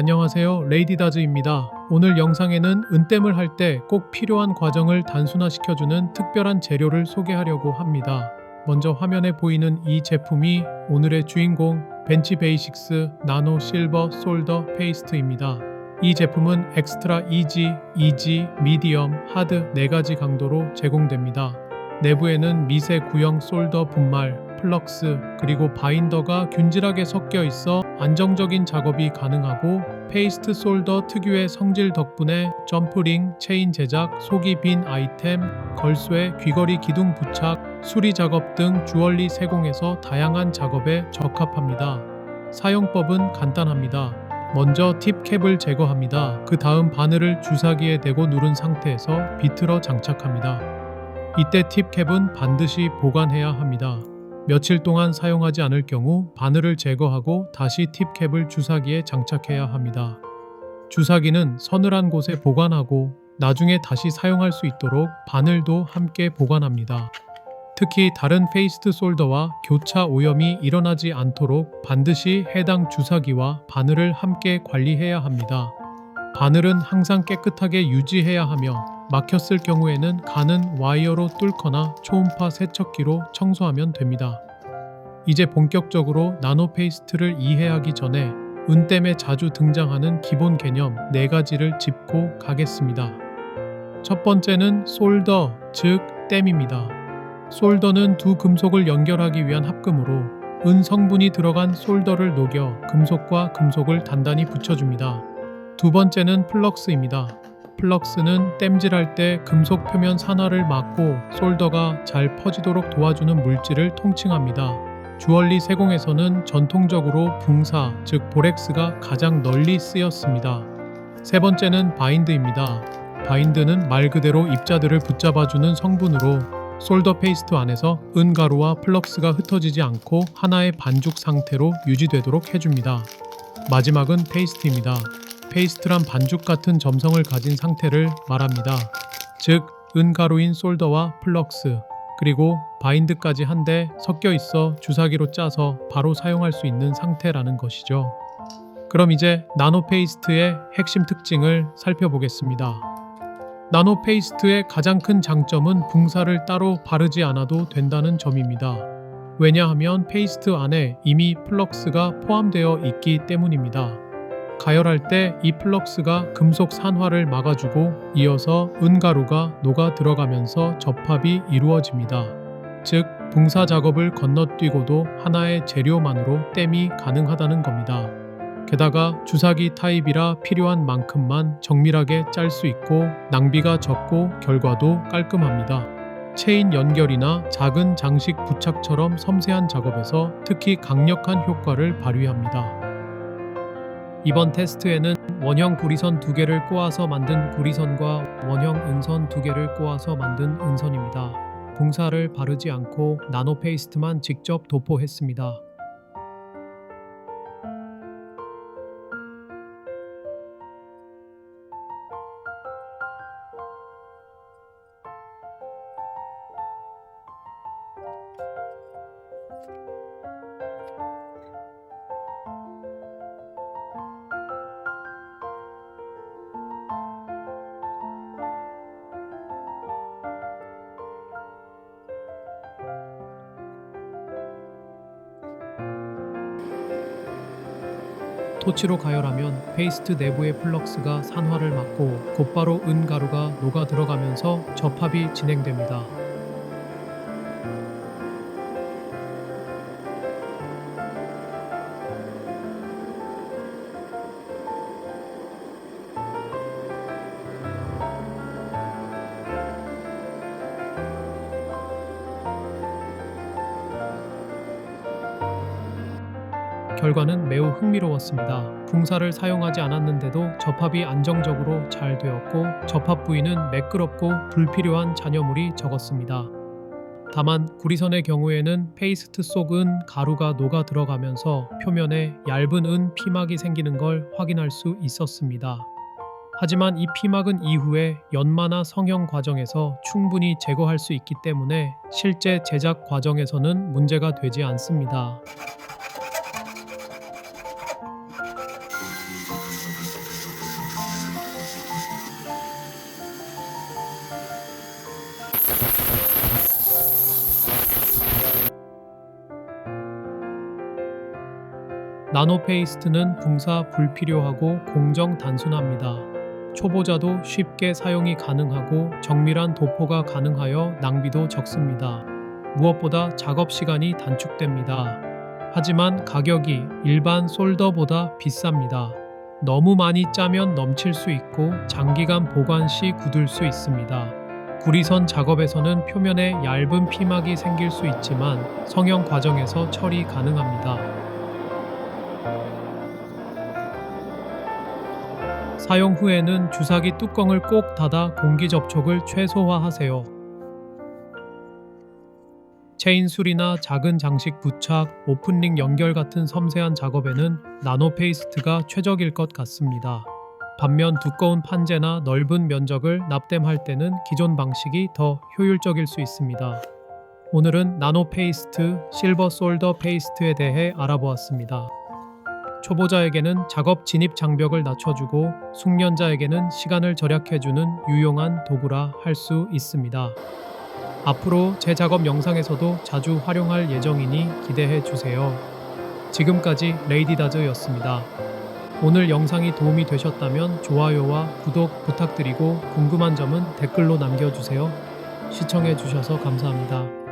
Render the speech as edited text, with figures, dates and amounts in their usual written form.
안녕하세요, 레이디다즈입니다. 오늘 영상에는 은땜을 할 때 꼭 필요한 과정을 단순화시켜주는 특별한 재료를 소개하려고 합니다. 먼저 화면에 보이는 이 제품이 오늘의 주인공 벤치 베이식스 나노 실버 솔더 페이스트입니다. 이 제품은 엑스트라 이지, 미디엄, 하드 4가지 강도로 제공됩니다. 내부에는 미세 구형 솔더 분말, 플럭스, 그리고 바인더가 균질하게 섞여 있어 안정적인 작업이 가능하고 페이스트 솔더 특유의 성질 덕분에 점프링, 체인 제작, 속이 빈 아이템, 걸쇠, 귀걸이 기둥 부착, 수리 작업 등 주얼리 세공에서 다양한 작업에 적합합니다. 사용법은 간단합니다. 먼저 팁 캡을 제거합니다. 그 다음 바늘을 주사기에 대고 누른 상태에서 비틀어 장착합니다. 이때 팁 캡은 반드시 보관해야 합니다. 며칠 동안 사용하지 않을 경우 바늘을 제거하고 다시 팁 캡을 주사기에 장착해야 합니다. 주사기는 서늘한 곳에 보관하고 나중에 다시 사용할 수 있도록 바늘도 함께 보관합니다. 특히 다른 페이스트 솔더와 교차 오염이 일어나지 않도록 반드시 해당 주사기와 바늘을 함께 관리해야 합니다. 바늘은 항상 깨끗하게 유지해야 하며 막혔을 경우에는 가는 와이어로 뚫거나 초음파 세척기로 청소하면 됩니다. 이제 본격적으로 나노 페이스트를 이해하기 전에 은땜에 자주 등장하는 기본 개념 4가지를 짚고 가겠습니다. 첫 번째는 솔더, 즉 땜입니다. 솔더는 두 금속을 연결하기 위한 합금으로 은 성분이 들어간 솔더를 녹여 금속과 금속을 단단히 붙여줍니다. 두 번째는 플럭스입니다. 플럭스는 땜질할 때 금속 표면 산화를 막고 솔더가 잘 퍼지도록 도와주는 물질을 통칭합니다. 주얼리 세공에서는 전통적으로 붕사, 즉 보렉스가 가장 널리 쓰였습니다. 세 번째는 바인드입니다. 바인드는 말 그대로 입자들을 붙잡아주는 성분으로 솔더 페이스트 안에서 은가루와 플럭스가 흩어지지 않고 하나의 반죽 상태로 유지되도록 해줍니다. 마지막은 페이스트입니다. 페이스트란 반죽 같은 점성을 가진 상태를 말합니다. 즉, 은가루인 솔더와 플럭스, 그리고 바인드까지 한데 섞여 있어 주사기로 짜서 바로 사용할 수 있는 상태라는 것이죠. 그럼 이제 나노 페이스트의 핵심 특징을 살펴보겠습니다. 나노 페이스트의 가장 큰 장점은 붕사를 따로 바르지 않아도 된다는 점입니다. 왜냐하면 페이스트 안에 이미 플럭스가 포함되어 있기 때문입니다. 가열할 때 이 플럭스가 금속 산화를 막아주고 이어서 은가루가 녹아 들어가면서 접합이 이루어집니다. 즉, 붕사 작업을 건너뛰고도 하나의 재료만으로 땜이 가능하다는 겁니다. 게다가 주사기 타입이라 필요한 만큼만 정밀하게 짤 수 있고 낭비가 적고 결과도 깔끔합니다. 체인 연결이나 작은 장식 부착처럼 섬세한 작업에서 특히 강력한 효과를 발휘합니다. 이번 테스트에는 원형 구리선 2개를 꼬아서 만든 구리선과 원형 은선 2개를 꼬아서 만든 은선입니다. 붕사를 바르지 않고 나노 페이스트만 직접 도포했습니다. 토치로 가열하면 페이스트 내부의 플럭스가 산화를 막고 곧바로 은가루가 녹아 들어가면서 접합이 진행됩니다. 결과는 매우 흥미로웠습니다. 붕사를 사용하지 않았는데도 접합이 안정적으로 잘 되었고 접합 부위는 매끄럽고 불필요한 잔여물이 적었습니다. 다만 구리선의 경우에는 페이스트 속 은 가루가 녹아 들어가면서 표면에 얇은 은 피막이 생기는 걸 확인할 수 있었습니다. 하지만 이 피막은 이후에 연마나 성형 과정에서 충분히 제거할 수 있기 때문에 실제 제작 과정에서는 문제가 되지 않습니다. 나노 페이스트는 분사 불필요하고 공정 단순합니다. 초보자도 쉽게 사용이 가능하고 정밀한 도포가 가능하여 낭비도 적습니다. 무엇보다 작업 시간이 단축됩니다. 하지만 가격이 일반 솔더보다 비쌉니다. 너무 많이 짜면 넘칠 수 있고 장기간 보관 시 굳을 수 있습니다. 구리선 작업에서는 표면에 얇은 피막이 생길 수 있지만 성형 과정에서 처리 가능합니다. 사용 후에는 주사기 뚜껑을 꼭 닫아 공기 접촉을 최소화하세요. 체인술이나 작은 장식 부착, 오픈링 연결 같은 섬세한 작업에는 나노 페이스트가 최적일 것 같습니다. 반면 두꺼운 판재나 넓은 면적을 납땜할 때는 기존 방식이 더 효율적일 수 있습니다. 오늘은 나노 페이스트, 실버 솔더 페이스트에 대해 알아보았습니다. 초보자에게는 작업 진입 장벽을 낮춰주고 숙련자에게는 시간을 절약해주는 유용한 도구라 할 수 있습니다. 앞으로 제 작업 영상에서도 자주 활용할 예정이니 기대해 주세요. 지금까지 레이디다즈였습니다. 오늘 영상이 도움이 되셨다면 좋아요와 구독 부탁드리고 궁금한 점은 댓글로 남겨주세요. 시청해 주셔서 감사합니다.